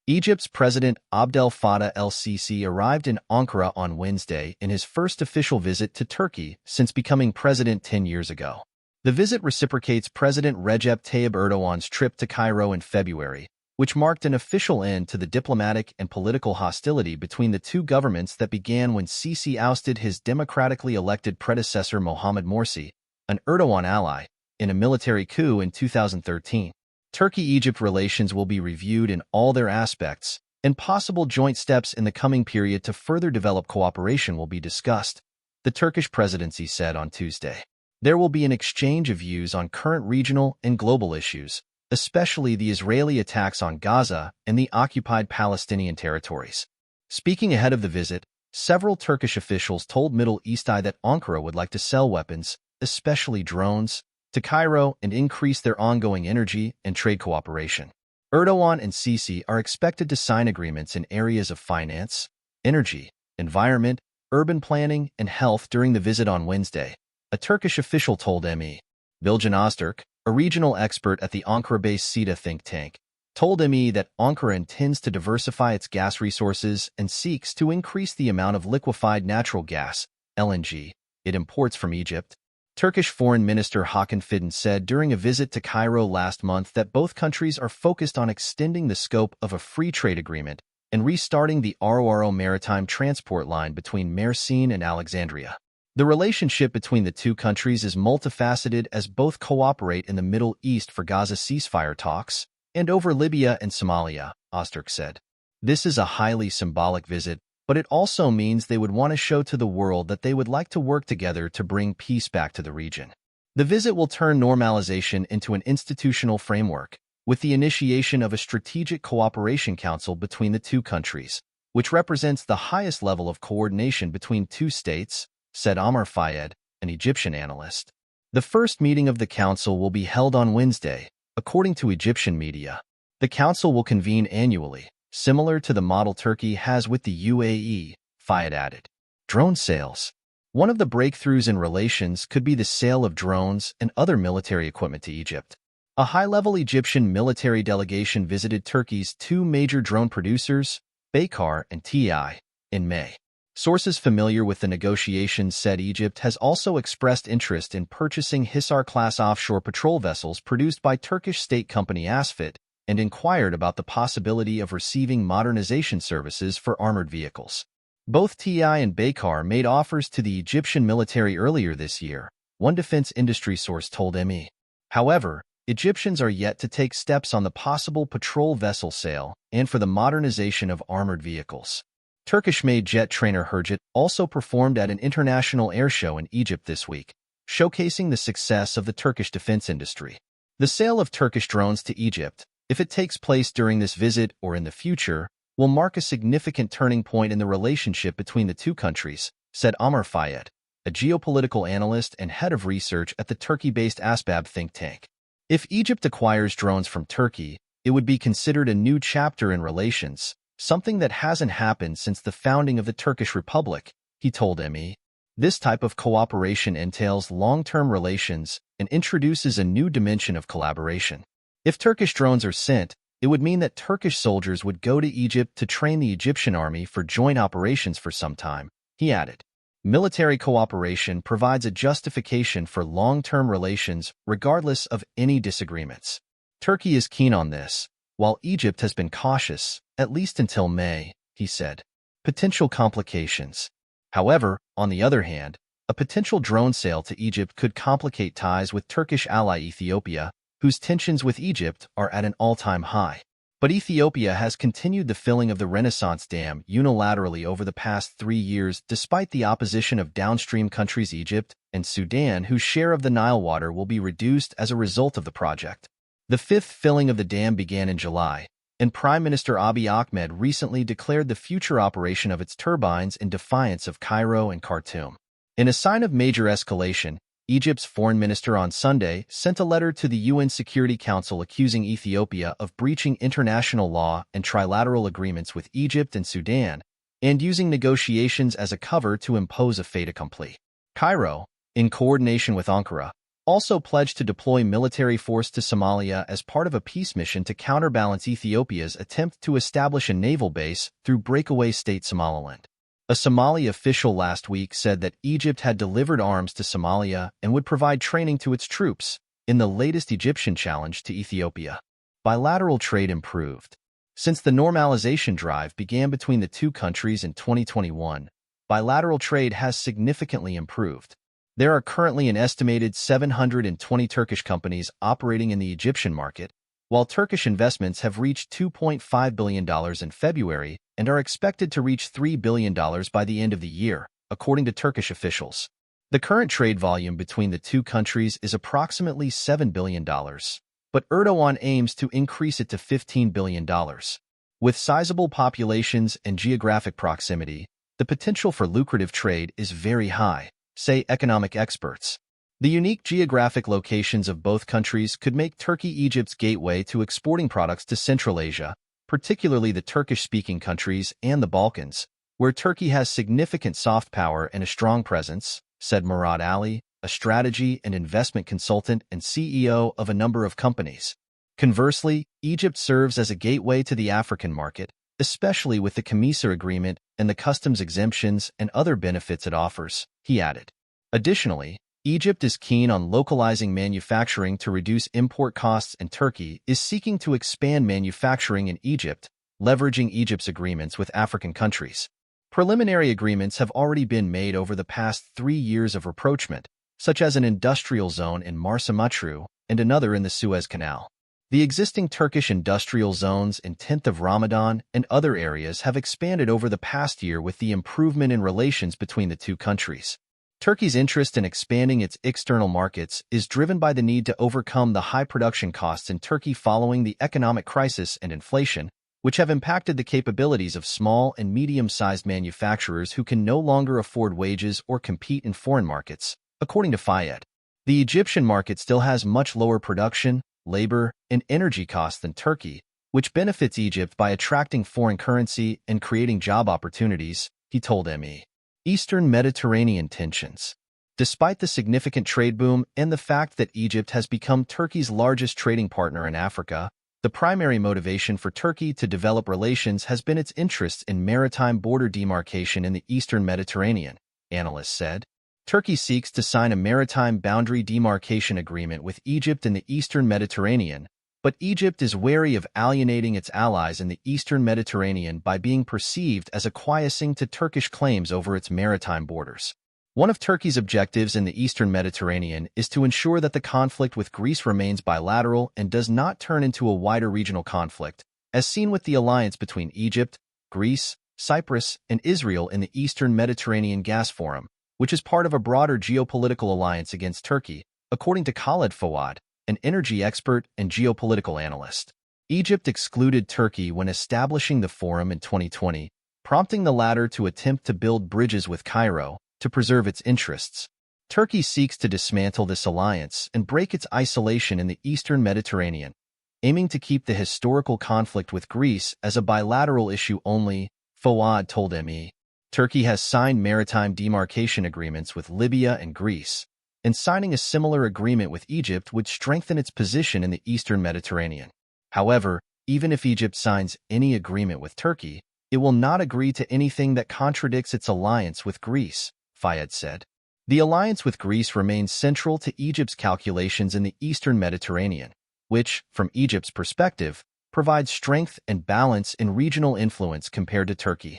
Egypt's President Abdel Fattah el-Sisi arrived in Ankara on Wednesday in his first official visit to Turkey since becoming president 10 years ago. The visit reciprocates President Recep Tayyip Erdogan's trip to Cairo in February, which marked an official end to the diplomatic and political hostility between the two governments that began when Sisi ousted his democratically elected predecessor Mohamed Morsi, an Erdogan ally, in a military coup in 2013. Turkey-Egypt relations will be reviewed in all their aspects, and possible joint steps in the coming period to further develop cooperation will be discussed, the Turkish presidency said on Tuesday. There will be an exchange of views on current regional and global issues, especially the Israeli attacks on Gaza and the occupied Palestinian territories. Speaking ahead of the visit, several Turkish officials told Middle East Eye that Ankara would like to sell weapons, especially drones, to Cairo and increase their ongoing energy and trade cooperation. Erdogan and Sisi are expected to sign agreements in areas of finance, energy, environment, urban planning, and health during the visit on Wednesday, a Turkish official told ME. Bilgin Öztürk, a regional expert at the Ankara-based SITA think tank, told ME that Ankara intends to diversify its gas resources and seeks to increase the amount of liquefied natural gas, LNG, it imports from Egypt. Turkish Foreign Minister Hakan Fidan said during a visit to Cairo last month that both countries are focused on extending the scope of a free trade agreement and restarting the Aro maritime transport line between Mersin and Alexandria. The relationship between the two countries is multifaceted as both cooperate in the Middle East for Gaza ceasefire talks and over Libya and Somalia, Öztürk said. This is a highly symbolic visit, but it also means they would want to show to the world that they would like to work together to bring peace back to the region. The visit will turn normalization into an institutional framework, with the initiation of a Strategic Cooperation Council between the two countries, which represents the highest level of coordination between two states, said Omar Fayed, an Egyptian analyst. The first meeting of the council will be held on Wednesday, according to Egyptian media. The council will convene annually, similar to the model Turkey has with the UAE, Fayed added. Drone sales. One of the breakthroughs in relations could be the sale of drones and other military equipment to Egypt. A high-level Egyptian military delegation visited Turkey's two major drone producers, Baykar and TI, in May. Sources familiar with the negotiations said Egypt has also expressed interest in purchasing Hisar-class offshore patrol vessels produced by Turkish state company Asfit, and inquired about the possibility of receiving modernization services for armored vehicles. Both TI and Baykar made offers to the Egyptian military earlier this year, one defense industry source told ME. However, Egyptians are yet to take steps on the possible patrol vessel sale and for the modernization of armored vehicles. Turkish-made jet trainer Hurjet also performed at an international air show in Egypt this week, showcasing the success of the Turkish defense industry. The sale of Turkish drones to Egypt, if it takes place during this visit or in the future, will mark a significant turning point in the relationship between the two countries, said Omar Fayed, a geopolitical analyst and head of research at the Turkey-based Asbab think tank. If Egypt acquires drones from Turkey, it would be considered a new chapter in relations, something that hasn't happened since the founding of the Turkish Republic, he told ME. This type of cooperation entails long-term relations and introduces a new dimension of collaboration. If Turkish drones are sent, it would mean that Turkish soldiers would go to Egypt to train the Egyptian army for joint operations for some time, he added. Military cooperation provides a justification for long-term relations regardless of any disagreements. Turkey is keen on this, while Egypt has been cautious, at least until May, he said. Potential complications. However, on the other hand, a potential drone sale to Egypt could complicate ties with Turkish ally Ethiopia, whose tensions with Egypt are at an all-time high. But Ethiopia has continued the filling of the Renaissance Dam unilaterally over the past 3 years despite the opposition of downstream countries Egypt and Sudan, whose share of the Nile water will be reduced as a result of the project. The fifth filling of the dam began in July, and Prime Minister Abiy Ahmed recently declared the future operation of its turbines in defiance of Cairo and Khartoum. In a sign of major escalation, Egypt's foreign minister on Sunday sent a letter to the UN Security Council accusing Ethiopia of breaching international law and trilateral agreements with Egypt and Sudan, and using negotiations as a cover to impose a fait accompli. Cairo, in coordination with Ankara, also pledged to deploy military force to Somalia as part of a peace mission to counterbalance Ethiopia's attempt to establish a naval base through breakaway state Somaliland. A Somali official last week said that Egypt had delivered arms to Somalia and would provide training to its troops in the latest Egyptian challenge to Ethiopia. Bilateral trade improved. Since the normalization drive began between the two countries in 2021, bilateral trade has significantly improved. There are currently an estimated 720 Turkish companies operating in the Egyptian market, while Turkish investments have reached $2.5 billion in February and are expected to reach $3 billion by the end of the year, according to Turkish officials. The current trade volume between the two countries is approximately $7 billion, but Erdogan aims to increase it to $15 billion. With sizable populations and geographic proximity, the potential for lucrative trade is very high, say economic experts. The unique geographic locations of both countries could make Turkey Egypt's gateway to exporting products to Central Asia, particularly the Turkish-speaking countries and the Balkans, where Turkey has significant soft power and a strong presence, said Murad Ali, a strategy and investment consultant and CEO of a number of companies. Conversely, Egypt serves as a gateway to the African market, especially with the CAMISA agreement and the customs exemptions and other benefits it offers, he added. Additionally, Egypt is keen on localizing manufacturing to reduce import costs, and Turkey is seeking to expand manufacturing in Egypt, leveraging Egypt's agreements with African countries. Preliminary agreements have already been made over the past 3 years of rapprochement, such as an industrial zone in Marsa Matruh and another in the Suez Canal. The existing Turkish industrial zones in 10th of Ramadan and other areas have expanded over the past year with the improvement in relations between the two countries. Turkey's interest in expanding its external markets is driven by the need to overcome the high production costs in Turkey following the economic crisis and inflation, which have impacted the capabilities of small and medium-sized manufacturers who can no longer afford wages or compete in foreign markets, according to Fayed. The Egyptian market still has much lower production, labor, and energy costs than Turkey, which benefits Egypt by attracting foreign currency and creating job opportunities, he told ME. Eastern Mediterranean tensions. Despite the significant trade boom and the fact that Egypt has become Turkey's largest trading partner in Africa, the primary motivation for Turkey to develop relations has been its interests in maritime border demarcation in the Eastern Mediterranean, analysts said. Turkey seeks to sign a maritime boundary demarcation agreement with Egypt in the Eastern Mediterranean, but Egypt is wary of alienating its allies in the Eastern Mediterranean by being perceived as acquiescing to Turkish claims over its maritime borders. One of Turkey's objectives in the Eastern Mediterranean is to ensure that the conflict with Greece remains bilateral and does not turn into a wider regional conflict, as seen with the alliance between Egypt, Greece, Cyprus, and Israel in the Eastern Mediterranean Gas Forum, which is part of a broader geopolitical alliance against Turkey, according to Khaled Fawad, an energy expert and geopolitical analyst. Egypt excluded Turkey when establishing the forum in 2020, prompting the latter to attempt to build bridges with Cairo to preserve its interests. Turkey seeks to dismantle this alliance and break its isolation in the Eastern Mediterranean, aiming to keep the historical conflict with Greece as a bilateral issue only, Fawad told ME. Turkey has signed maritime demarcation agreements with Libya and Greece, and signing a similar agreement with Egypt would strengthen its position in the Eastern Mediterranean. However, even if Egypt signs any agreement with Turkey, it will not agree to anything that contradicts its alliance with Greece, Fayed said. The alliance with Greece remains central to Egypt's calculations in the Eastern Mediterranean, which, from Egypt's perspective, provides strength and balance in regional influence compared to Turkey.